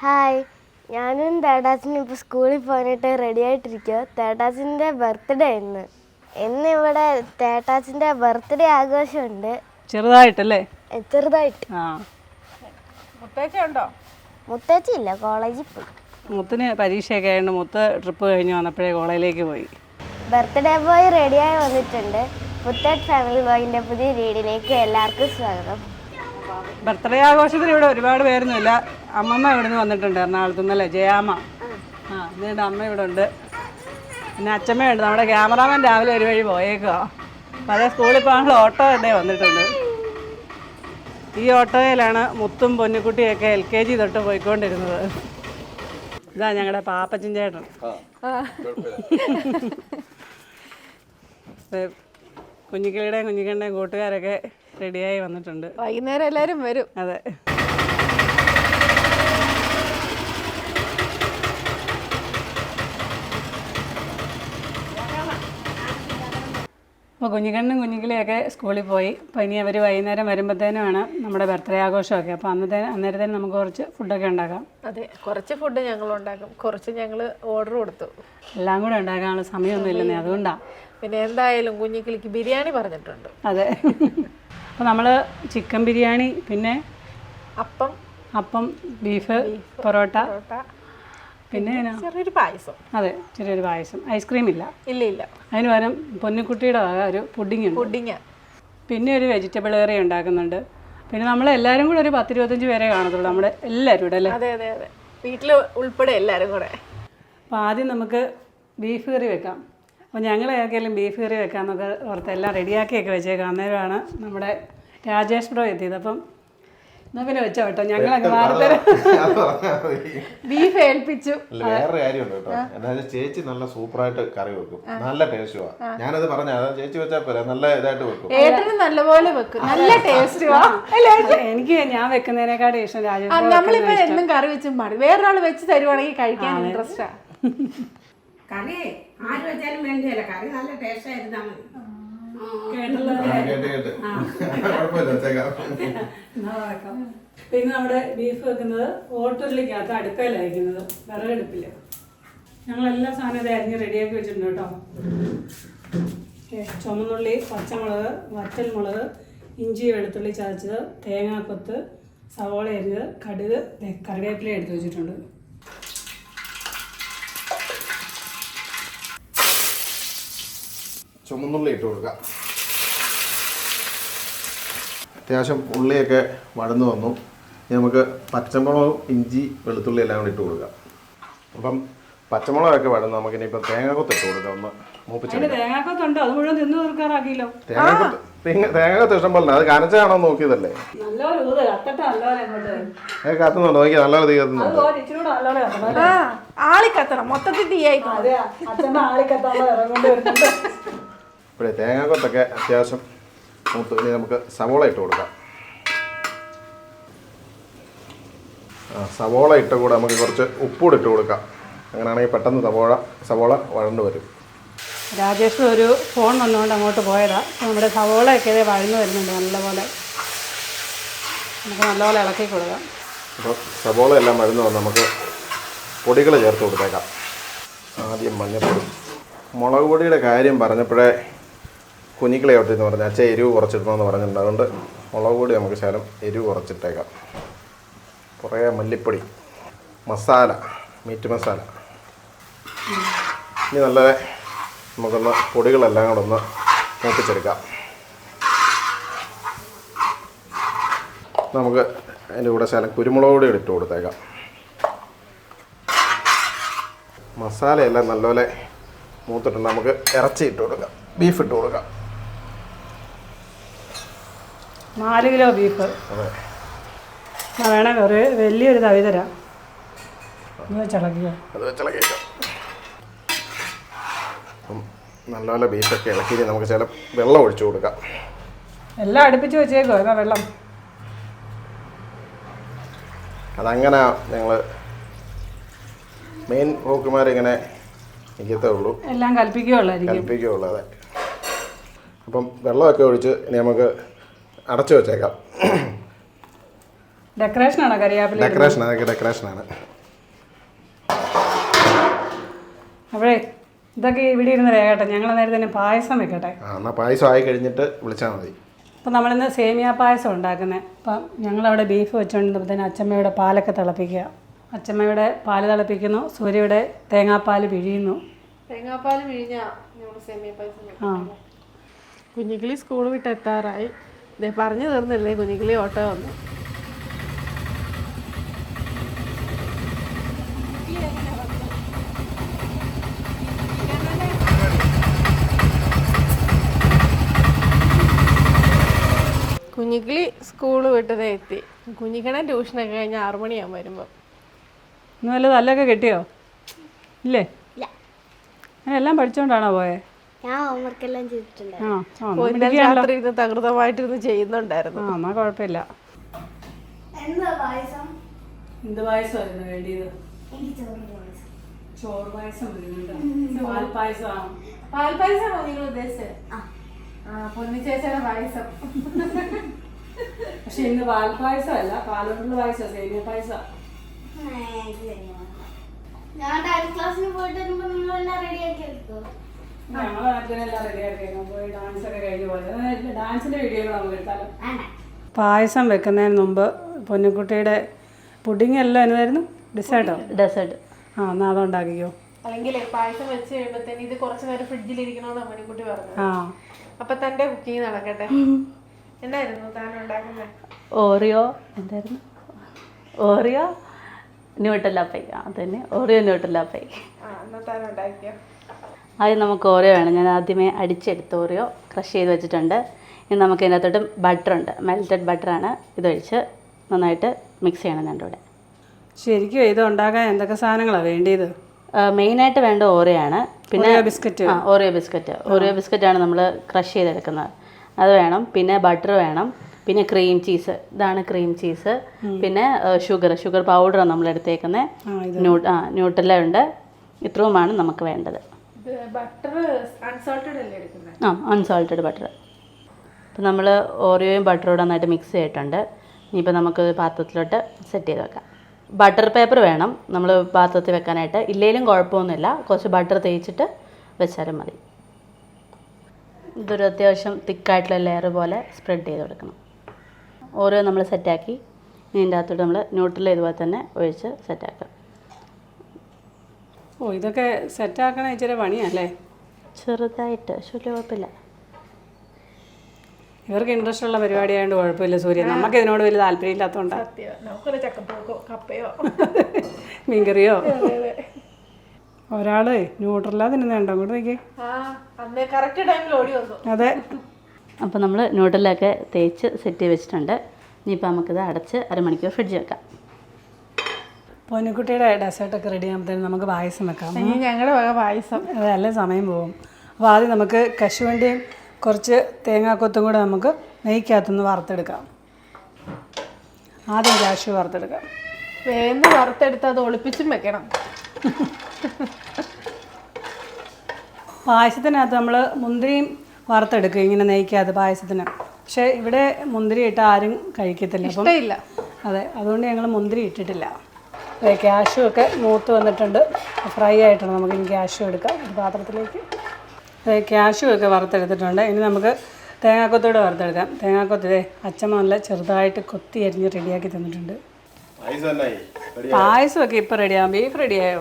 Hi, ഞാനും തേട്ടാച്ചനും ഇപ്പോൾ സ്കൂളിൽ പോകാനായിട്ട് റെഡി ആയിട്ടിരിക്കുക. തേട്ടാച്ചൻ്റെ ബർത്ത്ഡേ ഇന്നിവിടെ തേട്ടാച്ചൻ്റെ ബർത്ത്ഡേ ആഘോഷമുണ്ട്. ചെറുതായിട്ടല്ലേ? ചെറുതായിട്ട്. മുത്തേച്ച ഉണ്ടോ? മുത്തേച്ചി ഇല്ല, കോളേജിൽ പോയി. മുത്തിന് പരീക്ഷയൊക്കെ ആയതുകൊണ്ട് മുത്ത് ട്രിപ്പ് കഴിഞ്ഞ് വന്നപ്പോഴേ കോളേജിലേക്ക് പോയി. ബർത്ത്ഡേ ബോയ് റെഡിയായി വന്നിട്ടുണ്ട്. മുത്തേറ്റ് ഫാമിലി ബോയിൻ്റെ പുതിയ വീഡിയോയിലേക്ക് എല്ലാവർക്കും സ്വാഗതം. ബർത്ത്ഡേ ആഘോഷത്തിന് ഇവിടെ ഒരുപാട് പേരൊന്നുമില്ല. അമ്മമ്മ ഇവിടെ നിന്ന് വന്നിട്ടുണ്ട്, എറണാകുളത്തു നിന്നല്ലേ, ജയാമ്മ. എന്നിട്ട് അമ്മ ഇവിടെ ഉണ്ട്, പിന്നെ അച്ഛമ്മയുണ്ട്. നമ്മുടെ ക്യാമറാമാൻ രാവിലെ ഒരു വഴി പോയേക്കുക. അപ്പോൾ അതേ സ്കൂളിൽ പോകാനുള്ള ഓട്ടോ തന്നെ വന്നിട്ടുണ്ട്. ഈ ഓട്ടോയിലാണ് മുത്തും പൊന്നുകുട്ടിയൊക്കെ LKG തൊട്ട് പോയിക്കൊണ്ടിരുന്നത്. ഇതാ ഞങ്ങളുടെ പാപ്പച്ചൻ ചേട്ടൻ. കുഞ്ഞിക്കിളിയുടെയും കുഞ്ഞിക്കണ്ണയും കൂട്ടുകാരൊക്കെ റെഡിയായി വന്നിട്ടുണ്ട്. വൈകുന്നേരം എല്ലാവരും വരും. അതെ. അപ്പോൾ കുഞ്ഞിക്കണ്ണും കുഞ്ഞിക്കിളിയൊക്കെ സ്കൂളിൽ പോയി. അപ്പോൾ ഇനി അവർ വൈകുന്നേരം വരുമ്പോഴത്തേനുമാണ് നമ്മുടെ ബർത്ത്ഡേ ആഘോഷമൊക്കെ. അപ്പോൾ അന്നേരത്തേന് നമുക്ക് കുറച്ച് ഫുഡൊക്കെ ഉണ്ടാക്കാം. അതെ, കുറച്ച് ഫുഡ് ഞങ്ങൾ ഉണ്ടാക്കും, കുറച്ച് ഞങ്ങൾ ഓർഡർ കൊടുത്തു. എല്ലാം കൂടെ ഉണ്ടാക്കാനുള്ള സമയമൊന്നും ഇല്ലെന്നേ, അതുകൊണ്ടാണ്. പിന്നെ എന്തായാലും കുഞ്ഞിക്കിളിക്ക് ബിരിയാണി പറഞ്ഞിട്ടുണ്ട്. അതെ. അപ്പോൾ നമ്മൾ ചിക്കൻ ബിരിയാണി, പിന്നെ അപ്പം, ബീഫ്, പൊറോട്ട, പിന്നെ ചെറിയൊരു പായസം. അതെ, ചെറിയൊരു പായസം. ഐസ്ക്രീം ഇല്ല. ഇല്ല. അതിന് പകരം പൊന്നുകുട്ടിയുടെ ഒരു പുഡിങ് ഉണ്ട്. പിന്നെ ഒരു വെജിറ്റബിൾ കറി ഉണ്ടാക്കുന്നുണ്ട്. പിന്നെ നമ്മൾ എല്ലാവരും കൂടെ ഒരു 10-25 പേരെ കാണത്തുള്ളൂ, നമ്മുടെ എല്ലാവരും കൂടെ അല്ലേ? അതെ, വീട്ടിൽ ഉൾപ്പെടെ എല്ലാവരും കൂടെ. അപ്പോൾ ആദ്യം നമുക്ക് ബീഫ് കറി വെക്കാം. അപ്പോൾ ഞങ്ങൾ ഏതൊക്കെയാലും ബീഫ് കറി വെക്കാമെന്നൊക്കെ ഓർത്ത് എല്ലാം റെഡിയാക്കിയൊക്കെ വെച്ചേക്കാം. അന്നേരമാണ് നമ്മുടെ രാജേഷ് ബ്രോ എത്തിയത്. അപ്പം എന്നാൽ പിന്നെ വെച്ചോ കേട്ടോ, ഞങ്ങൾ അങ്ങ് മാറിത്തരാം. ബീഫ് ഏൽപ്പിച്ചു. വേറെ കാര്യമുണ്ട് കേട്ടോ, എന്തായാലും ചേച്ചി നല്ല സൂപ്പറായിട്ട് കറി വെക്കും, നല്ല ടേസ്റ്റുവാ. ഞാനത് പറഞ്ഞ ചേച്ചി വെച്ചാൽ പോലെ നല്ല ഇതായിട്ട് വെക്കും. ഏട്ടനും നല്ലപോലെ വെക്കും, നല്ല ടേസ്റ്റുവാ. എനിക്ക് ഞാൻ വെക്കുന്നതിനേക്കാളും ഇഷ്ടം രാജേഷ്. നമ്മളിപ്പോ എന്നും കറി വെച്ചും പാടി, വേറൊരാൾ വെച്ച് തരുവാണെങ്കിൽ കഴിക്കാൻ ഇൻട്രസ്റ്റാ. കറി ആര് വെച്ചാലും വേണ്ടിയല്ല, കറി നല്ല ടേസ്റ്റ് ആയിരുന്നാ മതി. പിന്നെ നമ്മുടെ ബീഫ് വെക്കുന്നത് ഓട്ടുരുളിക്കകത്ത് അടുപ്പയിലായിരിക്കുന്നത്, വിറകടുപ്പില്ല. ഞങ്ങളെല്ലാ സാധനം ഇത് അരിഞ്ഞ് റെഡിയാക്കി വെച്ചിട്ടുണ്ട് കേട്ടോ. ചുമന്നുള്ളി, പച്ചമുളക്, വറ്റൽമുളക്, ഇഞ്ചി വെളുത്തുള്ളി ചതച്ചത്, തേങ്ങാക്കൊത്ത്, സവോള അരിഞ്ഞത്, കടുക്, കറിവേപ്പില എടുത്ത് വെച്ചിട്ടുണ്ട്. ചുമന്നുള്ളി ഇട്ട് കൊടുക്കാം. അത്യാവശ്യം ഉള്ളിയൊക്കെ വഴന്നു വന്നു. ഇനി നമുക്ക് പച്ചമുളകും ഇഞ്ചി വെളുത്തുള്ളി എല്ലാം കൂടി ഇട്ട് കൊടുക്കാം. അപ്പം പച്ചമുളകൊക്കെ വഴന്നു, നമുക്ക് ഇനിയിപ്പം തേങ്ങാക്കൊത്ത് ഇട്ട് കൊടുക്കാം. ഒന്ന് മൂപ്പിച്ചെടുക്കാം. തേങ്ങാക്കൊത്തുണ്ട്, അത് മുഴുവൻ തിന്നു തീർക്കാറാക്കിയല്ലോ. തേങ്ങാക്കൊത്ത് ഇഷ്ടം പോലെ, അത് കനച്ചാണോ നോക്കിയതല്ലേ? കത്തുന്നുണ്ട്, നോക്കി നല്ലപോലെ തീ കത്തുന്നുണ്ട്. ആളിക്കത്തണം, മൊത്തത്തിൽ തീയായിക്കോട്ടെ. ഇപ്പോഴേ തേങ്ങാക്കൊത്തൊക്കെ അത്യാവശ്യം മൂത്ത്. ഇനി നമുക്ക് സവോള ഇട്ട് കൊടുക്കാം. സവോള ഇട്ട കൂടെ നമുക്ക് കുറച്ച് ഉപ്പൂടെ ഇട്ട് കൊടുക്കാം. അങ്ങനെയാണെങ്കിൽ പെട്ടെന്ന് സവോള വഴണ്ട് വരും. രാജേഷ് ഒരു ഫോൺ വന്നുകൊണ്ട് അങ്ങോട്ട് പോയതാ. നമ്മുടെ സവോളയൊക്കെ വഴന്നു വരുന്നുണ്ട് നല്ലപോലെ. നമുക്ക് നല്ലപോലെ ഇളക്കി കൊടുക്കാം. അപ്പോൾ സവോള എല്ലാം വഴന്നു വന്ന് നമുക്ക് പൊടികൾ ചേർത്ത് കൊടുത്തേക്കാം. ആദ്യം മഞ്ഞൾപ്പൊടി. മുളക് പൊടിയുടെ കാര്യം പറഞ്ഞപ്പോഴേ കുഞ്ഞിക്കിളി ഒട്ടിന്ന് പറഞ്ഞാൽ അച്ഛൻ എരിവ് കുറച്ചിടണമെന്ന് പറഞ്ഞിട്ടുണ്ട്. അതുകൊണ്ട് മുളക് പൊടി നമുക്ക് ശകലം എരിവ് കുറച്ചിട്ടേക്കാം. കുറേ മല്ലിപ്പൊടി, മസാല, മീറ്റ് മസാല. ഇനി നല്ല നമുക്കൊന്ന് പൊടികളെല്ലാം കൂടെ ഒന്ന് മൂപ്പിച്ചെടുക്കാം. നമുക്ക് അതിൻ്റെ കൂടെ ശകലം കുരുമുളക് പൊടി ഇട്ട് കൊടുത്തേക്കാം. മസാലയെല്ലാം നല്ലപോലെ മൂത്തിട്ടുണ്ട്. നമുക്ക് ഇറച്ചി ഇട്ട് കൊടുക്കാം, ബീഫ് ഇട്ട് കൊടുക്കാം. 4 കിലോ ബീഫ്. അതെ, വേണേ ഒരു വലിയൊരു തവി തരാം. അത് വെച്ചിളക്കിക്കാം. അപ്പം നല്ലപോലെ ബീഫൊക്കെ ഇളക്കി നമുക്ക് ചില വെള്ളം ഒഴിച്ചു കൊടുക്കാം. എല്ലാം അടുപ്പിച്ച് വെച്ചേക്കോ, എന്നാ വെള്ളം. അതങ്ങനെ ഞങ്ങൾ മെയിൻ പോക്കുമാരിങ്ങനെ നിൽക്കത്തേ ഉള്ളൂ, എല്ലാം കൽപ്പിക്കുകയുള്ളൂ. അതെ. അപ്പം വെള്ളമൊക്കെ ഒഴിച്ച് ഇനി നമുക്ക് അടച്ചു വെച്ചേക്കാം. ഡെക്കറേഷനാണോ കറിവേപ്പില? ഡെക്കറേഷനാണ്. അപ്പോഴേ ഇതൊക്കെ ഇവിടെ ഇരുന്ന് വേകട്ടെ, ഞങ്ങൾ നേരത്തെ തന്നെ പായസം വെക്കട്ടെ. എന്നാൽ പായസം ആയി കഴിഞ്ഞിട്ട് വിളിച്ചാൽ മതി. അപ്പോൾ നമ്മളിന്ന് സേമിയ പായസം ഉണ്ടാക്കുന്നത്. അപ്പം ഞങ്ങളവിടെ ബീഫ് വെച്ചുകൊണ്ടിരുന്നപ്പോഴത്തേന് അച്ചമ്മയുടെ പാലൊക്കെ തിളപ്പിക്കുക. അച്ചമ്മയുടെ പാല് തിളപ്പിക്കുന്നു, സൂര്യയുടെ തേങ്ങാപ്പാൽ പിഴിയുന്നു. തേങ്ങാപ്പാൽ പിഴിഞ്ഞാ നമ്മൾ സേമിയ പായസം. കുഞ്ഞിക്കിളി സ്കൂൾ വിട്ട് എത്താറായി. ഇതേ പറഞ്ഞു തീർന്നില്ലേ, കുഞ്ഞിക്കിളി ഓട്ടോ വന്നു. കുഞ്ഞിക്കിളി സ്കൂൾ വിട്ടതേ എത്തി. കുഞ്ഞിക്കണ ട്യൂഷനൊക്കെ കഴിഞ്ഞ് 6 മണിയാകും വരുമ്പോൾ. ഇന്ന് വല്ല തല്ലൊക്കെ കിട്ടിയോ? ഇല്ലേ? എല്ലാം പഠിച്ചോണ്ടാണോ പോയെ? ഞാൻ ഹോംവർക്ക് എല്ലാം ചെയ്തിട്ടുണ്ട്. രാത്രി ഇരുന്ന് തകൃതമായിട്ടിരുന്ന് ചെയ്യുന്നുണ്ടായിരുന്നു. എന്നാ കുഴപ്പമില്ല. എന്താ പായസം? എന്ത് പായസമായിരുന്നു വേണ്ടിയത്? ചോറ് പായസം, പാൽപ്പായസമാണ്. പാൽപ്പായസമാണോ നിങ്ങൾ ഉദ്ദേശിച്ചത്? പൊന്നി ചേച്ചിയുടെ പായസം. പക്ഷെ ഇന്ന് പാൽപ്പായസം അല്ല, പാലോണ്ടുള്ള പായസം, സേമിയ പായസം. ഞാൻ ഡാൻസ് ക്ലാസ്സിന് പോയിട്ട് വരുമ്പോ നിങ്ങളെല്ലാം റെഡിയാക്കി എടുത്തോ? ഞങ്ങൾ നാട്ടിലെല്ലാം റെഡിയാക്കി പോയി ഡാൻസ് ഒക്കെ കഴിഞ്ഞ് പോയത്. ഡാൻസിന്റെ വീഡിയോ നമുക്ക് എടുത്താലോ? പായസം വെക്കുന്നതിന് മുമ്പ് പൊന്നുകുട്ടിയുടെ പുഡിങ് എല്ലാം എന്തായിരുന്നു? ഡെസേർട്ട്. എന്നാൽ അതുണ്ടാക്കിക്കോ. അല്ലെങ്കിൽ പായസം വെച്ച് കഴിയുമ്പോഴത്തേന് ഇത് കുറച്ച് നേരം ഫ്രിഡ്ജിലിരിക്കണമെന്ന് അമ്മണിക്കുട്ടി പറഞ്ഞു. അപ്പൊ തന്റെ കുക്കിംഗ് നടക്കട്ടെ. എന്നായിരുന്നു താൻ ഉണ്ടാക്കുന്നത്? Oreo Nutella pi. അതന്നെ, ഓറിയോ ന്യൂട്ടെല്ല പൈ. എന്നാ താൻ ഉണ്ടാക്കിയോ? ആദ്യം നമുക്ക് ഓറിയോ വേണം. ഞാൻ ആദ്യമേ അടിച്ചെടുത്ത് ഓറിയോ ക്രഷ് ചെയ്ത് വെച്ചിട്ടുണ്ട്. ഇനി നമുക്ക് ഇതിനകത്തോട്ട് ബട്ടറുണ്ട്, മെൽറ്റഡ് ബട്ടറാണ്. ഇതൊഴിച്ച് നന്നായിട്ട് മിക്സ് ചെയ്യണം രണ്ടും കൂടെ. ശരിക്കും ഇത് ഉണ്ടാക്കാൻ എന്തൊക്കെ സാധനങ്ങളാണ് വേണ്ടിയത്? മെയിനായിട്ട് വേണ്ട ഓറിയോ ആണ്. പിന്നെ ബിസ്ക്കറ്റ്. ഓറിയോ ബിസ്ക്കറ്റാണ് നമ്മൾ ക്രഷ് ചെയ്തെടുക്കുന്നത്, അത് വേണം. പിന്നെ ബട്ടർ വേണം. പിന്നെ ക്രീം ചീസ്, ഇതാണ് ക്രീം ചീസ്. പിന്നെ ഷുഗർ പൗഡറാണ് നമ്മൾ എടുത്തേക്കുന്നത്. ന്യൂട്ടെല്ല ഉണ്ട്. ഇത്രയുമാണ് നമുക്ക് വേണ്ടത്. Unsalted butter. അപ്പം നമ്മൾ ഓറിയോയും ബട്ടറും നന്നായിട്ട് മിക്സ് ചെയ്തിട്ടുണ്ട്. ഇനിയിപ്പോൾ നമുക്ക് പാത്രത്തിലോട്ട് സെറ്റ് ചെയ്ത് വെക്കാം. ബട്ടർ പേപ്പർ വേണം നമ്മൾ പാത്രത്തിൽ വെക്കാനായിട്ട്. ഇല്ലെങ്കിലും കുഴപ്പമൊന്നുമില്ല, കുറച്ച് ബട്ടർ തേച്ചിട്ട് വെച്ചാലും മതി. ഇതൊരു അത്യാവശ്യം തിക്കായിട്ടുള്ള ലെയർ പോലെ സ്പ്രെഡ് ചെയ്ത് കൊടുക്കണം. ഓരോ നമ്മൾ സെറ്റാക്കി ഇതിൻ്റെ അകത്തോട്ട് നമ്മൾ ന്യൂട്രൽ ഇതുപോലെ തന്നെ ഒഴിച്ച് സെറ്റാക്കാം. ഇതൊക്കെ സെറ്റാക്കണ ഇച്ചിരി പണിയല്ലേ? ചെറുതായിട്ട്, കുഴപ്പമില്ല. ഇവർക്ക് ഇൻട്രസ്റ്റ് ഉള്ള പരിപാടിയായതുകൊണ്ട് കുഴപ്പമില്ല സൂര്യ. നമുക്ക് ഇതിനോട് വലിയ താല്പര്യം ഇല്ലാത്തതുകൊണ്ടാണ്. കപ്പയോ മീൻകറിയോ. ഒരാള് ന്യൂട്രലാ തിന്നുന്നുണ്ടോ? അങ്ങോട്ട് നോക്കിയേ. അതെ. അപ്പോൾ നമ്മൾ ന്യൂട്രലൊക്കെ തേച്ച് സെറ്റ് ചെയ്ത് വെച്ചിട്ടുണ്ട്. ഇനിയിപ്പോൾ നമുക്കിത് അടച്ച് 1/2 മണിക്കൂർ ഫ്രിഡ്ജിൽ വെക്കാം. പൊന്നുകുട്ടിയുടെ ഡെസേർട്ടൊക്കെ റെഡി ആകുമ്പോഴത്തേനും നമുക്ക് പായസം വെക്കാം. ഞങ്ങളുടെ വക പായസം. അതല്ലേ സമയം പോകും. അപ്പോൾ ആദ്യം നമുക്ക് കശുവണ്ടിയും കുറച്ച് തേങ്ങാക്കൊത്തും കൂടെ നമുക്ക് നെയ്ക്കകത്തുനിന്ന് വറുത്തെടുക്കാം. ആദ്യം കാഷ്യൂ വറുത്തെടുക്കാം. വേന്ന് വറുത്തെടുത്ത് അത് ഒളിപ്പിച്ചും വെക്കണം. പായസത്തിനകത്ത് നമ്മൾ മുന്തിരിയും വറുത്തെടുക്കും ഇങ്ങനെ നെയ്ക്കകത്ത് പായസത്തിന്. പക്ഷേ ഇവിടെ മുന്തിരി ഇട്ട് ആരും കഴിക്കത്തില്ല. അപ്പം അതെ, അതുകൊണ്ട് ഞങ്ങൾ മുന്തിരി ഇട്ടിട്ടില്ല. കാഷ്യൂ ഒക്കെ മൂത്ത് വന്നിട്ടുണ്ട്, ഫ്രൈ ആയിട്ടുണ്ട്. നമുക്ക് ഇനി കാഷ്യൂ എടുക്കാം ഒരു പാത്രത്തിലേക്ക്. കാഷ്യൂ ഒക്കെ വറുത്തെടുത്തിട്ടുണ്ട്. ഇനി നമുക്ക് തേങ്ങാക്കൊത്തോടെ വറുത്തെടുക്കാം. തേങ്ങാക്കൊത്തേ അച്ചമ്മ നല്ല ചെറുതായിട്ട് കൊത്തി അരിഞ്ഞ് റെഡിയാക്കി തന്നിട്ടുണ്ട്. പായസമൊക്കെ ഇപ്പം റെഡിയാകും. ബീഫ് റെഡിയായോ?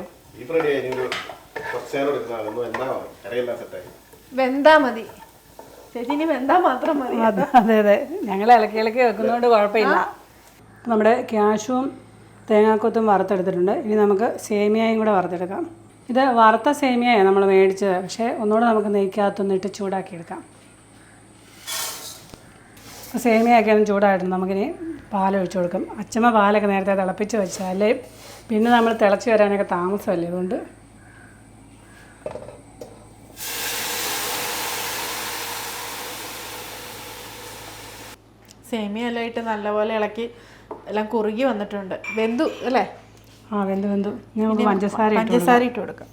വെന്താ മതി ചേച്ചി, ഇനി വെന്താ മാത്രം മതി. അതെ അതെ, ഞങ്ങൾ ഇളക്കി വെക്കുന്നതുകൊണ്ട് കുഴപ്പമില്ല. നമ്മുടെ കാഷ്യൂവും തേങ്ങാക്കൊത്തും വറുത്തെടുത്തിട്ടുണ്ട്. ഇനി നമുക്ക് സേമിയയും കൂടെ വറുത്തെടുക്കാം. ഇത് വറുത്ത സേമിയയാണ് നമ്മൾ മേടിച്ചത്. പക്ഷേ ഒന്നുകൂടെ നമുക്ക് നെയ്ക്കകത്തൊന്നിട്ട് ചൂടാക്കിയെടുക്കാം. അപ്പോൾ സേമിയയൊക്കെ ഒന്ന് ചൂടായിട്ടുണ്ട്. നമുക്കിനി പാലൊഴിച്ച് കൊടുക്കും. അച്ചമ്മ പാലൊക്കെ നേരത്തെ തിളപ്പിച്ച് വെച്ചാലേ പിന്നെ നമ്മൾ തിളച്ച് വരാനൊക്കെ താമസമല്ലേ, അതുകൊണ്ട് സേമിയ എല്ലാം ഇട്ട് നല്ലപോലെ ഇളക്കി എല്ലാം കുറുകി വന്നിട്ടുണ്ട്. വെന്തു അല്ലേ? വെന്തു. നമുക്ക് പഞ്ചസാര ഇട്ട് കൊടുക്കാം.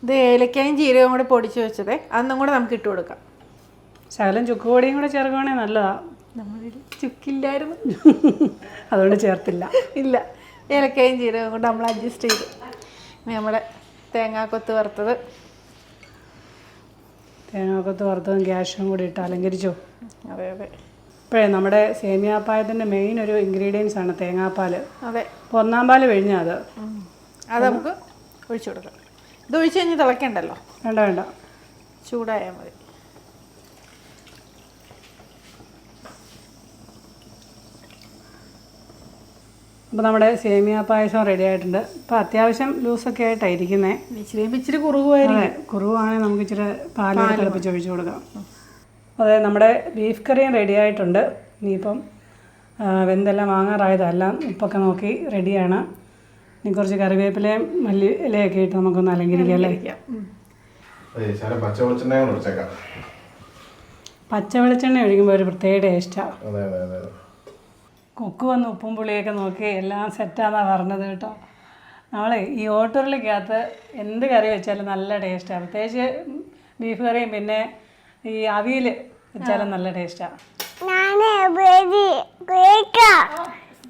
ഇത് ഏലക്കായും ജീരകവും കൂടെ പൊടിച്ച് വെച്ചതേ, അതൊന്നും കൂടെ നമുക്ക് ഇട്ട് കൊടുക്കാം. ശകലം ചുക്ക് പൊടിയും കൂടെ ചേർക്കുകയാണെങ്കിൽ നല്ലതാണ്. നമ്മളിൽ ചുക്കില്ലായിരുന്നു, അതുകൊണ്ട് ചേർത്തില്ല. ഇല്ല, ഏലക്കായും ജീരകവും കൊണ്ട് നമ്മൾ അഡ്ജസ്റ്റ് ചെയ്തു. ഇനി നമ്മുടെ തേങ്ങാക്കൊത്ത് വറുത്തത്. തേങ്ങാക്കൊത്ത് വറുത്തതും ക്യാഷും കൂടി ഇട്ട് അലങ്കരിച്ചു. അതെ അതെ. ഇപ്പോഴേ നമ്മുടെ സേമിയാപ്പായത്തിൻ്റെ മെയിൻ ഒരു ഇൻഗ്രീഡിയൻസ് ആണ് തേങ്ങാപ്പാൽ. അതെ. അപ്പോൾ ഒന്നാം പാൽ കഴിഞ്ഞാൽ അത് നമുക്ക് ഒഴിച്ചു കൊടുക്കാം. ഇത് ഒഴിച്ച് കഴിഞ്ഞ് തിളക്കണ്ടല്ലോ. വേണ്ട വേണ്ട, ചൂടായാൽ മതി. അപ്പോൾ നമ്മുടെ സേമിയ പായസം റെഡി ആയിട്ടുണ്ട്. ഇപ്പോൾ അത്യാവശ്യം ലൂസൊക്കെ ആയിട്ടാണ് ഇരിക്കുന്നത്. ഇച്ചിരി കുറുകുമായിരിക്കും. കുറുവാണെങ്കിൽ നമുക്ക് ഇച്ചിരി പാല് തിളപ്പിച്ച് ഒഴിച്ച് കൊടുക്കാം. അതെ, നമ്മുടെ ബീഫ് കറിയും റെഡി ആയിട്ടുണ്ട്. ഇനിയിപ്പം വെന്തെല്ലാം വാങ്ങാറായതെല്ലാം ഉപ്പൊക്കെ നോക്കി റെഡിയാണ്. ഇനി കുറച്ച് കറിവേപ്പിലയും മല്ലി ഇലയൊക്കെ ഇട്ട് നമുക്കൊന്ന് അലങ്കരിക്കാം അല്ലേ? പച്ച വെളിച്ചെണ്ണ ഒഴിക്കുമ്പോൾ ഒരു പ്രത്യേക ടേസ്റ്റാണ്. കുക്ക് വന്ന് ഉപ്പും പുളിയൊക്കെ നോക്കി എല്ലാം സെറ്റാണെന്നാണ് പറഞ്ഞത് കേട്ടോ. നമ്മളെ ഈ ഓട്ടുരുളിക്കകത്ത് എന്ത് കറി വെച്ചാലും നല്ല ടേസ്റ്റാണ്. പ്രത്യേകിച്ച് ബീഫ് കറിയും പിന്നെ ഈ അവിയൽ വെച്ചാലും നല്ല ടേസ്റ്റാണ്.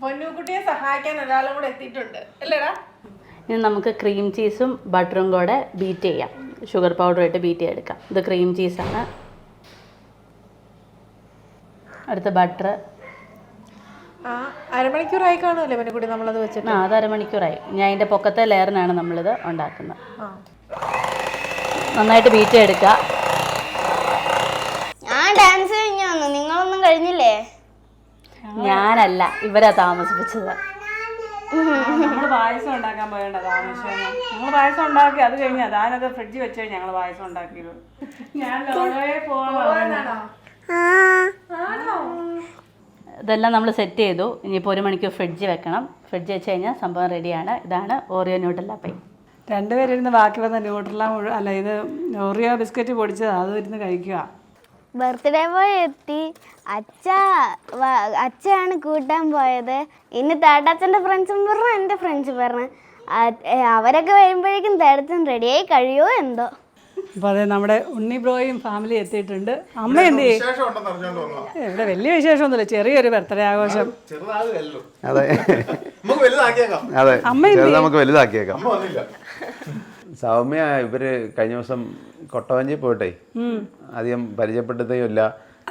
പൊന്നുകുട്ടിയെ സഹായിക്കാൻ ഒരാളും കൂടെ എത്തിയിട്ടുണ്ട് അല്ലേടാ? ഇനി നമുക്ക് ക്രീം ചീസും ബട്ടറും കൂടെ ബീറ്റ് ചെയ്യാം. ഷുഗർ പൗഡർ ഇട്ട് ബീറ്റ് ചെയ്തെടുക്കാം. ഇത് ക്രീം ചീസാണ്. അടുത്ത ബട്ടർ. അരമണിക്കൂറായി കാണുമല്ലേ പൊന്നുകുട്ടി നമ്മളത് വെച്ചിട്ട്? അത് അരമണിക്കൂറായി. ഞാൻ അതിൻ്റെ പൊക്കത്തെ ലെയറിനാണ് നമ്മളിത് ഉണ്ടാക്കുന്നത്. നന്നായിട്ട് ബീറ്റ് ചെയ്തെടുക്കുക. ഞാൻ ഡാൻസ് കഴിഞ്ഞു വന്നു, നിങ്ങളൊന്നും കഴിഞ്ഞില്ലേ? ഞാനല്ല, ഇവരാ താമസിപ്പിച്ചത്. നമ്മൾ പായസം ഉണ്ടാക്കാൻ പോയേണ്ട താമസം. ഞങ്ങൾ പായസം ഉണ്ടാക്കി, അത് കഴിഞ്ഞാൽ ഞാനത് ഫ്രിഡ്ജിൽ വെച്ച് കഴിഞ്ഞ് ഞങ്ങൾ പായസം ഉണ്ടാക്കിയത്. ഞാൻ പോവാനാണോ? ഇതെല്ലാം നമ്മൾ സെറ്റ് ചെയ്തു. ഇനിയിപ്പോൾ 1 മണിക്കൂർ ഫ്രിഡ്ജിൽ വെക്കണം. ഫ്രിഡ്ജ് വെച്ച് കഴിഞ്ഞാൽ സംഭവം റെഡിയാണ്. ഇതാണ് ഓറിയോ ന്യൂട്ടെല്ല പൈ. രണ്ടുപേരിരുന്ന് ബാക്കി വന്ന ന്യൂട്ടെല്ല അല്ല, ഇത് ഓറിയോ ബിസ്ക്കറ്റ് പൊടിച്ചത്, അത് ഇരുന്ന് കഴിക്കുക. ബർത്ത്ഡേ ബോയ് എത്തി. അച്ഛയാണ് കൂട്ടാൻ പോയത്. ഇനി തേട്ടച്ഛൻ്റെ ഫ്രണ്ട്സും പറഞ്ഞു, എൻ്റെ ഫ്രണ്ട്സ് പറഞ്ഞു. അവരൊക്കെ വരുമ്പോഴേക്കും തേട്ടച്ഛൻ റെഡിയായി കഴിയുമോ എന്തോ. അപ്പോൾ അതെ, നമ്മുടെ ഉണ്ണി ബ്രോയും ഫാമിലി എത്തിയിട്ടുണ്ട്. അമ്മ എന്ത് ചെയ്യും? ഇവിടെ വലിയ വിശേഷമൊന്നുമില്ല, ചെറിയൊരു ബർത്ത്ഡേ ആഘോഷം. അതെ അതെ, നമുക്ക് വലുതാക്കിയേക്കാം. സൗമ്യ ഇവര് കഴിഞ്ഞ ദിവസം കൊട്ടവഞ്ചി പോയിട്ടേ അധികം പരിചയപ്പെടുത്തുകയില്ല.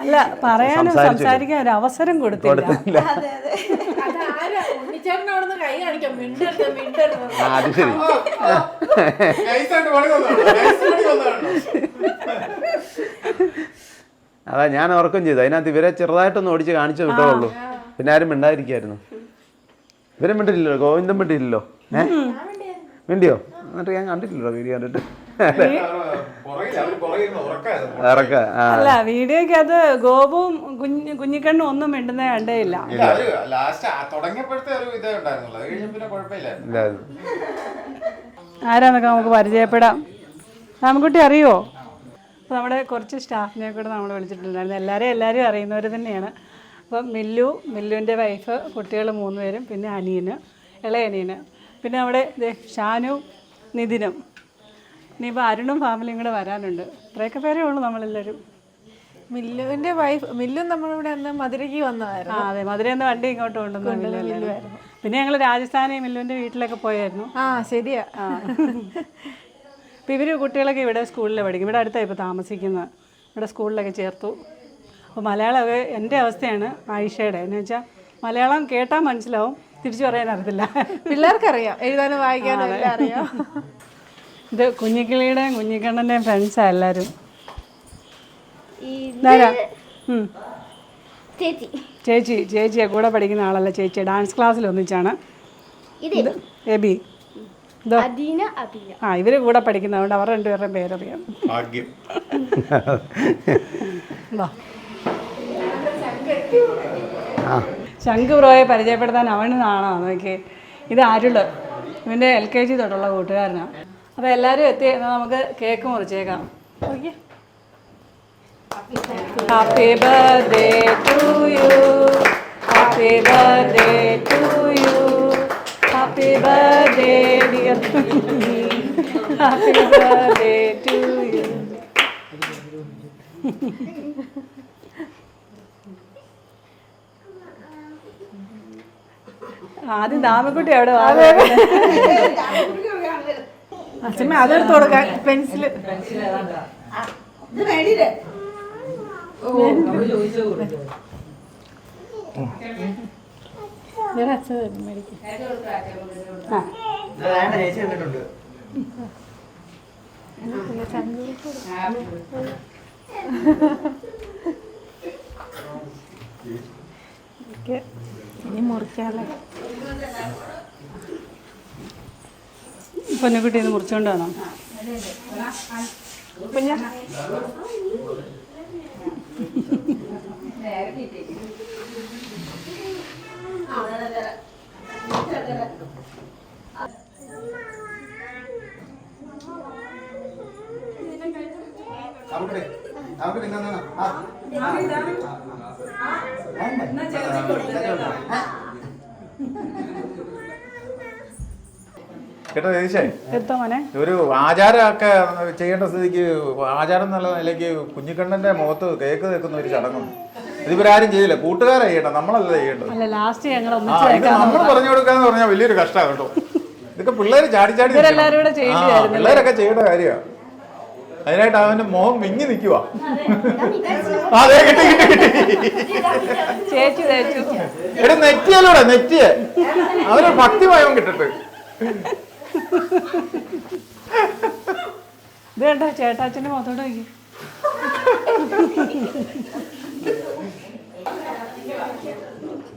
അല്ല, പറയാനും സംസാരിക്കാൻ ഒരു അവസരം കൊടുത്തില്ല. അത് ശരി. അതാ ഞാൻ ഓർക്കും ചെയ്തു. അതിനകത്ത് ഇവരെ ചെറുതായിട്ടൊന്ന് ഓടിച്ച് കാണിച്ചു വിട്ടോളൂ. പിന്നെ ആരും മിണ്ടായിരിക്കായിരുന്നു. ഇവരെ മിണ്ടില്ലല്ലോ, ഗോവിന്ദൻ മിണ്ടില്ലല്ലോ. മിണ്ടിയോ? എന്നിട്ട് ഞാൻ കണ്ടിട്ടില്ലല്ലോ വീഡിയോ കണ്ടിട്ട്. അല്ല, വീഡിയോക്കകത്ത് ഗോപുവും കുഞ്ഞിക്കണ്ണും ഒന്നും മിണ്ടുന്ന കണ്ടേയില്ല. ആരാന്നൊക്കെ നമുക്ക് പരിചയപ്പെടാം. രാമൻകുട്ടി അറിയോ? അപ്പോൾ നമ്മുടെ കുറച്ച് സ്റ്റാഫിനെ കൂടെ നമ്മൾ വിളിച്ചിട്ടുണ്ടായിരുന്നു. എല്ലാവരും അറിയുന്നവർ തന്നെയാണ്. അപ്പം മില്ലുവിൻ്റെ വൈഫ്, കുട്ടികൾ 3 പേരും, പിന്നെ ഇളയ അനിയന്, പിന്നെ അവിടെ ഷാനു, നിതിനും, ഇനിയിപ്പോൾ അരുണും ഫാമിലിയും കൂടെ വരാനുണ്ട്. ഇത്രയൊക്കെ പേരേ ഉള്ളൂ നമ്മളെല്ലാവരും. മില്ലുവിൻ്റെ വൈഫ്, മില്ലും നമ്മളിവിടെ അന്ന് മധുരയ്ക്ക് വന്നതായിരുന്നു. അതെ, മധുരയിൽ നിന്ന് വണ്ടി ഇങ്ങോട്ട് കൊണ്ടുവന്നു. പിന്നെ ഞങ്ങൾ രാജസ്ഥാനി മില്ലുവിൻ്റെ വീട്ടിലൊക്കെ പോയായിരുന്നു. ശരിയാ. അപ്പോൾ ഇവർ കുട്ടികളൊക്കെ ഇവിടെ സ്കൂളിൽ പഠിക്കും. ഇവിടെ അടുത്താണ് ഇപ്പോൾ താമസിക്കുന്നത്. ഇവിടെ സ്കൂളിലൊക്കെ ചേർത്തു. അപ്പോൾ മലയാളമൊക്കെ എൻ്റെ അവസ്ഥയാണ് ആയിഷയുടെ. എന്ന് വെച്ചാൽ മലയാളം കേട്ടാൽ മനസ്സിലാവും, തിരിച്ചു പറയാൻ അറിയത്തില്ല. പിള്ളേർക്കറിയാം, എഴുതാനും വായിക്കാനും എല്ലാം അറിയാം. ഇത് കുഞ്ഞിക്കിളിയുടെയും കുഞ്ഞിക്കണ്ണൻ്റെയും ഫ്രണ്ട്സാണ് എല്ലാവരും. ചേച്ചിയെ കൂടെ പഠിക്കുന്ന ആളല്ല, ചേച്ചി ഡാൻസ് ക്ലാസ്സിൽ ഒന്നിച്ചാണ്. എബി, ഇവര് കൂടെ പഠിക്കുന്നതുകൊണ്ട് അവർ 2 പേരുടെയും പേരറിയാം. ശംഖ് ബ്രോയെ പരിചയപ്പെടുത്താൻ അവന് നാണോ നോക്കി. ഇത് അരുള്, ഇവൻ്റെ LKG തൊട്ടുള്ള കൂട്ടുകാരനാണ്. അപ്പോൾ എല്ലാവരും എത്തി. നമുക്ക് കേക്ക് മുറിച്ചേക്കാം. Okay. Happy birthday to you, happy birthday to you, happy birthday dear, happy birthday to you. ആദ്യം ദാമക്കുട്ടി അവിടെ അച്ഛമ്മ അതെടുത്ത് കൊടുക്കാൻ പെൻസില്. ഇത് വേണ്ടിയില്ലേ? അച്ഛൻ മേടിക്കും. ഇനി മുറിക്കാല്ലേ? പൊന്നുകുട്ടി ഒന്ന് മുറിച്ചോണ്ട് വന്നോ? കേട്ടോ രതീഷേ, എടുത്തോ മോനെ. ഒരു ആചാരമൊക്കെ ചെയ്യേണ്ട സ്ഥിതിക്ക് ആചാരം എന്നുള്ള നിലയ്ക്ക് കുഞ്ഞിക്കണ്ണന്റെ മുഖത്ത് കേക്ക് വെക്കുന്ന ഒരു ചടങ്ങുണ്ട്. ഇതിവരാരും ചെയ്യില്ല, കൂട്ടുകാരാ ചെയ്യണ്ട, നമ്മളല്ല ചെയ്യേണ്ടത്. അല്ല, ലാസ്റ്റ് ഞങ്ങൾ നമ്മൾ പറഞ്ഞു കൊടുക്കാന്ന് പറഞ്ഞാൽ വലിയൊരു കഷ്ടമാണ് കേട്ടോ. ഇതൊക്കെ പിള്ളേര് ചാടി ചാടി പിള്ളേരൊക്കെ ചെയ്യേണ്ട കാര്യമാണ്. അതിനായിട്ട് അവന്റെ മുഖം വിങ്ങി നിൽക്കുക. അതെ, കിട്ടി കിട്ടി കിട്ടി. എടാ നെറ്റിയല്ലോടെ, നെറ്റിയെ അവര് ഭക്തിമയം കിട്ടട്ടെ. ഇത് കണ്ടോ ചേട്ടാച്ചന്റെ മുഖത്തോട്ട് നോക്കി.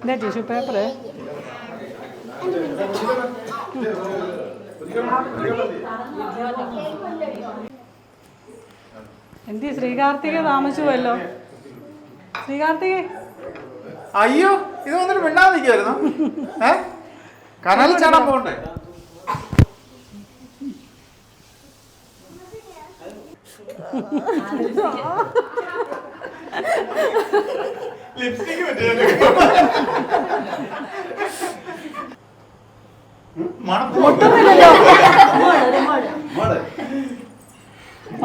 ഇതാ ടിഷ്യൂ പേപ്പറ്. എന്തി ശ്രീകാർത്തിക താമസിച്ചു പോയല്ലോ. ശ്രീകാർത്തിക, അയ്യോ, ഇത് വന്നിട്ട് മിണ്ടാതെ നിൽക്കുമായിരുന്നു. കനാലിൽ ചാടാൻ പോകണ്ടേ?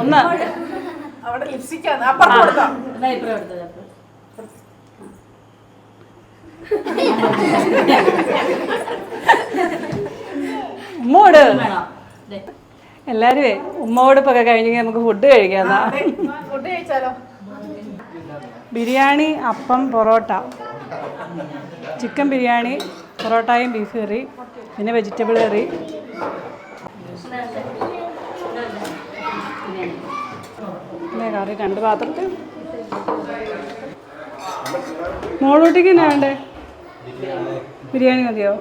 ഒന്ന് അവിടെ ലിപ്സ്റ്റിക്കാണ് അപ്പുറത്ത് കൊടുക്കാം. ഉമ്മോട് എല്ലാരുമേ ഉമ്മോടിപ്പൊക്കെ കഴിഞ്ഞെങ്കിൽ നമുക്ക് ഫുഡ് കഴിക്കാന്നാ. ഫുഡ് കഴിച്ചാലോ? ബിരിയാണി, അപ്പം, പൊറോട്ട, ചിക്കൻ ബിരിയാണി, പൊറോട്ടയും ബീഫ് കറി, പിന്നെ വെജിറ്റബിൾ കറി. പിന്നെ കറി 2 പാത്രത്തിൽ. മോളൂട്ടിക്ക് എന്നാ വേണ്ടേ? ബിരിയാണി മതിയോ?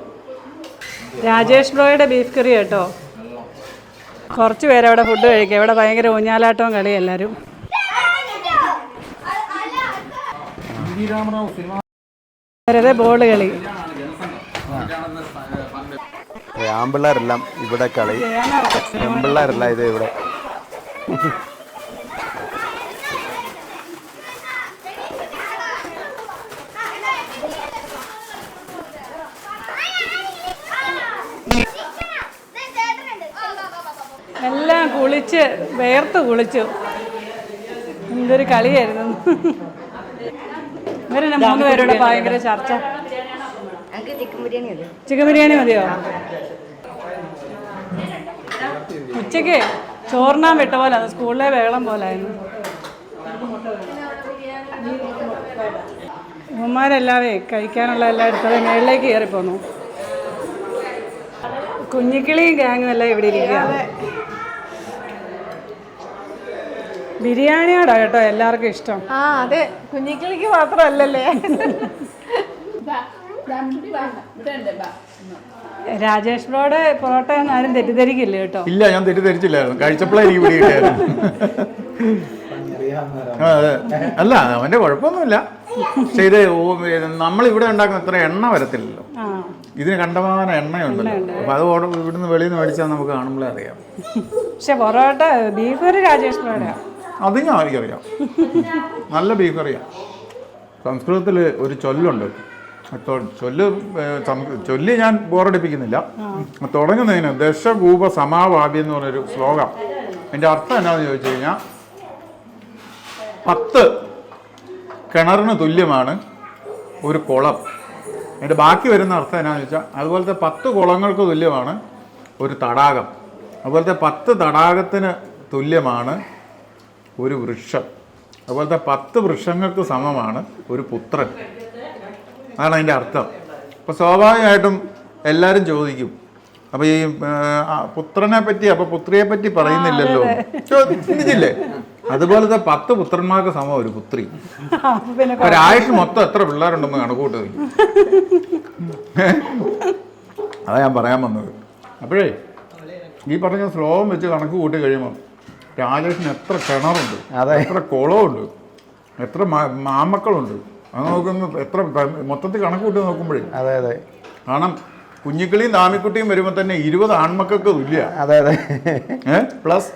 രാജേഷ് ബ്രോയുടെ ബീഫ് കറി കേട്ടോ. കുറച്ച് പേരവിടെ ഫുഡ് കഴിക്കുക. ഇവിടെ ഭയങ്കര ഊഞ്ഞാലാട്ടവും കളി എല്ലാവരും. വെറുതെ ബോള് കളി. ആൺപിള്ളേരെല്ലാം ഇവിടെ കളി, പെൺപിള്ളേരല്ല ഇത് ഇവിടെ. എല്ലാം കുളിച്ച് വേർത്ത് കുളിച്ചു. എന്തൊരു കളിയായിരുന്നു. ഇവരെന്നെ 3 പേരുടെ ഭയങ്കര ചർച്ച. ചിക്കൻ ബിരിയാണി മതിയോ? ഉച്ചക്ക് ചോറിനാൻ വിട്ട പോലെ സ്കൂളിലെ വേളം പോലായിരുന്നു. ഉമ്മമാരെല്ലാവേ കഴിക്കാനുള്ള എല്ലാം എടുത്തത് മേളിലേക്ക് കയറിപ്പോന്നു. കുഞ്ഞിക്കിളിയും ഗാങ്ങും എല്ലാം ഇവിടെ ഇരിക്കുക. ബിരിയാണിയോടാ കേട്ടോ എല്ലാവർക്കും ഇഷ്ടം. ആ അതെ, കുഞ്ഞിക്കിളിക്ക് മാത്രമല്ലല്ലേ. രാജേഷ് ബ്രോയുടെ പൊറോട്ട ഒന്നും ആരും തെറ്റിദ്ധരിക്കില്ല കേട്ടോ. ഇല്ല, ഞാൻ തെറ്റിദ്ധരിച്ചില്ലായിരുന്നു. കഴിച്ചപ്പോഴേ എനിക്ക് പിടികിട്ടായിരുന്നു. അതെ, അല്ല അവന്റെ കുഴപ്പമൊന്നുമില്ല. പക്ഷെ ഇത് നമ്മളിവിടെ ഉണ്ടാക്കുന്ന ഇത്ര എണ്ണ വരത്തില്ലല്ലോ. ഇതിന് കണ്ടമാന എണ്ണയുണ്ടല്ലോ. അപ്പൊ അത് ഇവിടുന്ന് വെളിയിൽ നിന്ന് മേടിച്ചാൽ നമുക്ക് കാണുമ്പോഴേ അറിയാം. പക്ഷെ പൊറോട്ട ബീഫ് കറി രാജേഷ് ബ്രോയുടെ അത് ഞാൻ എനിക്കറിയാം. നല്ല ബീഫ് കറിയാണ്. സംസ്കൃതത്തിൽ ഒരു ചൊല്ലുണ്ട്. ചൊല്ലി ഞാൻ ബോറടിപ്പിക്കുന്നില്ല. തുടങ്ങുന്നതിന് ദശഭൂപ സമാവാപി എന്ന് പറഞ്ഞൊരു ശ്ലോകം. അതിൻ്റെ അർത്ഥം എന്നാന്ന് ചോദിച്ചു കഴിഞ്ഞാൽ 10 കിണറിന് തുല്യമാണ് ഒരു കുളം. അതിൻ്റെ ബാക്കി വരുന്ന അർത്ഥം എന്നാന്ന് വെച്ചാൽ അതുപോലത്തെ 10 കുളങ്ങൾക്ക് തുല്യമാണ് ഒരു തടാകം. അതുപോലത്തെ 10 തടാകത്തിന് തുല്യമാണ് ഒരു വൃക്ഷം. അതുപോലത്തെ 10 വൃക്ഷങ്ങൾക്ക് സമമാണ് ഒരു പുത്രൻ. അതാണ് അതിൻ്റെ അർത്ഥം. അപ്പോൾ സ്വാഭാവികമായിട്ടും എല്ലാവരും ചോദിക്കും, അപ്പോൾ ഈ പുത്രനെ പറ്റി, അപ്പോൾ പുത്രിയെ പറ്റി പറയുന്നില്ലല്ലോ, ചിന്തിച്ചില്ലേ? അതുപോലത്തെ 10 പുത്രന്മാർക്ക് സമം ഒരു പുത്രി. ഒരാഴ്ച മൊത്തം എത്ര പിള്ളേരുണ്ടെന്ന് കണക്കൂട്ട്. അതാ ഞാൻ പറയാൻ വന്നത്. അപ്പോഴേ ഈ പറഞ്ഞ ശ്ലോകം വെച്ച് കണക്ക് കൂട്ടി കഴിയുമ്പോൾ രാജേഷിന് എത്ര കിണറുണ്ട്, എത്ര കുളമുണ്ട്, എത്ര മാമക്കളുണ്ട്, അത് നോക്കുമ്പോൾ എത്ര മൊത്തത്തിൽ കണക്ക് കൂട്ടി നോക്കുമ്പോഴേ. അതെ അതെ. കാരണം കുഞ്ഞിക്കിളിയും ദാമിക്കുട്ടിയും വരുമ്പോൾ തന്നെ 20 ആൺമക്കൾക്ക് തുല്യ. അതെ അതെ. പ്ലസ്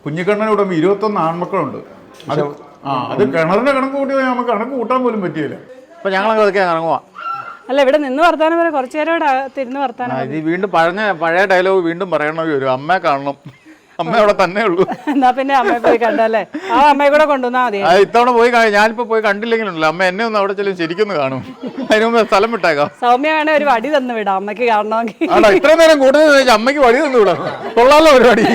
കുഞ്ഞിക്കണ്ണനെ വിടുമ്പോൾ 21 ആൺമക്കളുണ്ട്. അത് കിണറിന്റെ കണക്ക് കൂട്ടി നമുക്ക് കണക്ക് കൂട്ടാൻ പോലും പറ്റിയില്ല. അപ്പൊ ഞങ്ങളൊക്കെ അതൊക്കെ ഇറങ്ങുവാ. അല്ല, ഇവിടെ നിന്ന് വർത്താനം വരെ കുറച്ചു നേരം ഇവിടെ തിരുന്ന് വർത്താനം. ഇത് വീണ്ടും പഴയ ഡയലോഗ് വീണ്ടും പറയണമെങ്കിൽ വരും. അമ്മയെ കാണണം, അമ്മ അവിടെ തന്നെ ഉള്ളൂ. എന്നാ പിന്നെ അമ്മയെ പോയി കണ്ടല്ലേ, ആ അമ്മയെ കൂടെ കൊണ്ടുവന്നാ മതി. ഇത്തവണ പോയി ഞാനിപ്പോ പോയി കണ്ടില്ലെങ്കിലുണ്ടല്ലോ, അമ്മ എന്നെ ഒന്ന് അവിടെ ചെല്ലും ശരിക്കും കാണും. അതിന് മുമ്പ് സ്ഥലം വിട്ടേക്കാം. സൗമ്യ വേണേ ഒരു വടി തന്നു വിടാം അമ്മയ്ക്ക് കാണണമെങ്കിൽ. ആണോ, ഇത്ര നേരം കൂടുതൽ അമ്മയ്ക്ക് വടി തന്നു വിടാം. കൊള്ളാലോ പരിപാടി.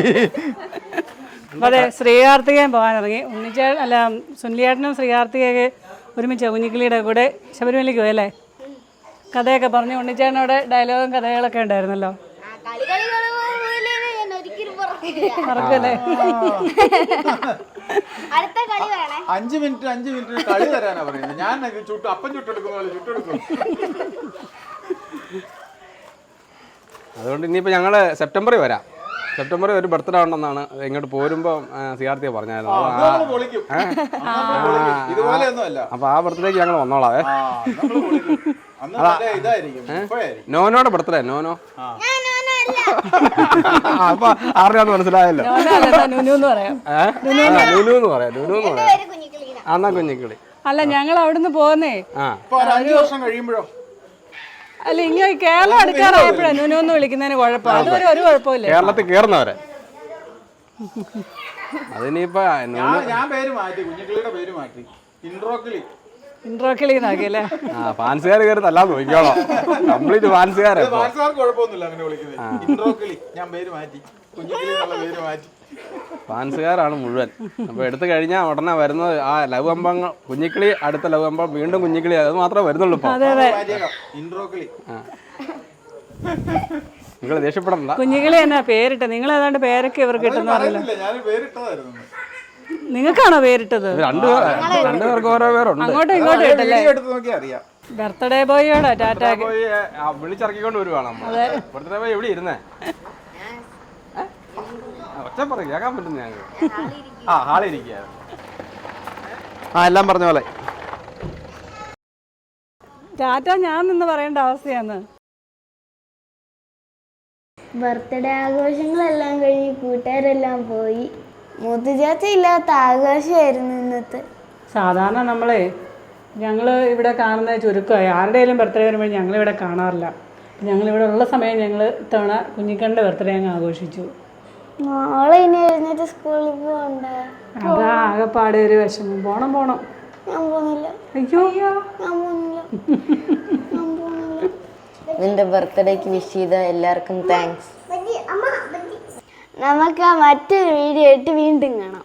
അതെ, ശ്രീകാർത്തികയും പോകാനിറങ്ങി. അല്ല, സുനിലേട്ടനും ശ്രീകാർത്തികയൊക്കെ ഒരുമിച്ച് കുഞ്ഞിക്കിളിയുടെ കൂടെ ശബരിമലയ്ക്ക് പോയല്ലേ. കഥയൊക്കെ പറഞ്ഞു. ഉണ്ണിച്ചേട്ടനോടെ ഡയലോഗും കഥകളൊക്കെ ഉണ്ടായിരുന്നല്ലോ. മറക്കല്ലേ? 5 മിനിറ്റ് കളി തരാനാ പറയുന്നത്. ഞാൻ അപ്പം ചുട്ടെടുക്കുന്ന പോലെ ചുട്ടെടുക്കും. അതുകൊണ്ട് ഇനിയിപ്പോൾ ഞങ്ങൾ സെപ്റ്റംബറിൽ വരാം. സെപ്റ്റംബറിൽ ഒരു ബർത്ത്ഡേ ഉണ്ടെന്നാണ് ഇങ്ങോട്ട് പോരുമ്പോൾ സിയാർത്തിയെ പറഞ്ഞായിരുന്നു. അപ്പോൾ ആ ബർത്ത്ഡേക്ക് ഞങ്ങൾ വന്നോളാവേ. നോനോടെ ബർത്ത്ഡേ. നോനോ അപ്പൊ ആരുടെയാന്ന് മനസ്സിലായല്ലോ. നുനു എന്ന് പറയാം. എന്നാ കുഞ്ഞിക്കിളി. അല്ല, ഞങ്ങൾ അവിടുന്ന് പോകുന്നേ. അല്ല, ഇങ്ങനെ കേരളം എടുക്കാറായപ്പോഴാ നുനു എന്ന് വിളിക്കുന്നതിന് കുഴപ്പം. അതൊരു കുഴപ്പമില്ല. കേരളത്തിൽ കയറുന്നവരെ അതിനിപ്പോ ഞാൻ പേര് മാറ്റി, കുഞ്ഞിക്കിളിയുടെ പേര് മാറ്റി, ഇൻട്രോക്കിളി എന്നാക്കിയല്ലേ. ഫാൻസുകാർ കയറി തല്ലാന്ന് നോക്കിക്കോളാം. കംപ്ലീറ്റ് ഫാൻസുകാരെ. ഫാൻസുകാരാണ് മുഴുവൻ. അപ്പോൾ എടുത്തു കഴിഞ്ഞാൽ ഉടനെ വരുന്നത് ആ ലവ് അമ്പങ്ങൾ. കുഞ്ഞിക്കിളി, അടുത്ത ലവ് അമ്പം, വീണ്ടും കുഞ്ഞിക്കിളി, അത് മാത്രമേ വരുന്നുള്ളൂ ഇപ്പോൾ. നിങ്ങൾ ദേഷ്യപ്പെടണ്ട. കുഞ്ഞിക്കിളി എന്നാ പേരിട്ട്? നിങ്ങൾ ഏതാണ്ട് പേരൊക്കെ ഇവർക്ക് കിട്ടുന്ന അറിയില്ല. നിങ്ങൾക്കാണോ പേരിട്ടത്? രണ്ടുപേർക്ക് ഓരോ പേരുണ്ട്. അങ്ങോട്ടും ഇങ്ങോട്ടും ഇട്ടല്ലേ. ബർത്ത്ഡേ ബോയോടാ ടാറ്റ വിളിച്ചിറക്കിക്കൊണ്ട് വരുവാണ്. ബർത്ത്ഡേ ബോയ് എവിടെ ഇരുന്നേ? ഒച്ച പറയും, കേൾക്കാൻ പറ്റുന്നു ഞങ്ങൾക്ക്. ഹാളിരിക്കുക. എല്ലാം പറഞ്ഞ പോലെ ടാറ്റ ഞാൻ നിന്ന് പറയേണ്ട അവസ്ഥയാണ്. ബർത്ത്ഡേ ആഘോഷങ്ങളെല്ലാം കഴിഞ്ഞ് കൂട്ടുകാരെല്ലാം പോയി. മുത്തുചാച്ച ഇല്ലാത്ത ആഘോഷമായിരുന്നു ഇന്നത്തെ. സാധാരണ ഞങ്ങൾ ഇവിടെ കാണുന്നത് ചുരുക്കമായി. ആരുടെയും ബർത്ത്ഡേ വരുമ്പോൾ ഞങ്ങളിവിടെ കാണാറില്ല. ഞങ്ങളിവിടെ ഉള്ള സമയം ഞങ്ങൾ ഇത്തവണ കുഞ്ഞിക്കണ്ണൻ്റെ ബർത്ത്ഡേ അങ്ങ് ആഘോഷിച്ചു. നാളെ ഇനി എഴുന്നേറ്റ് സ്കൂളിൽ പോകണ്ട. അതാ ആകെപ്പാടെ ഒരു വിഷമം. പോണം. ഞാൻ പോകുന്നില്ല. അയ്യോ, ഞാൻ പോകുന്നില്ല. നിന്റെ ബർത്ത്ഡേക്ക് വിഷ് ചെയ്ത എല്ലാവർക്കും താങ്ക്സ്. നമുക്ക് മറ്റൊരു വീഡിയോ ആയിട്ട് വീണ്ടും കാണാം.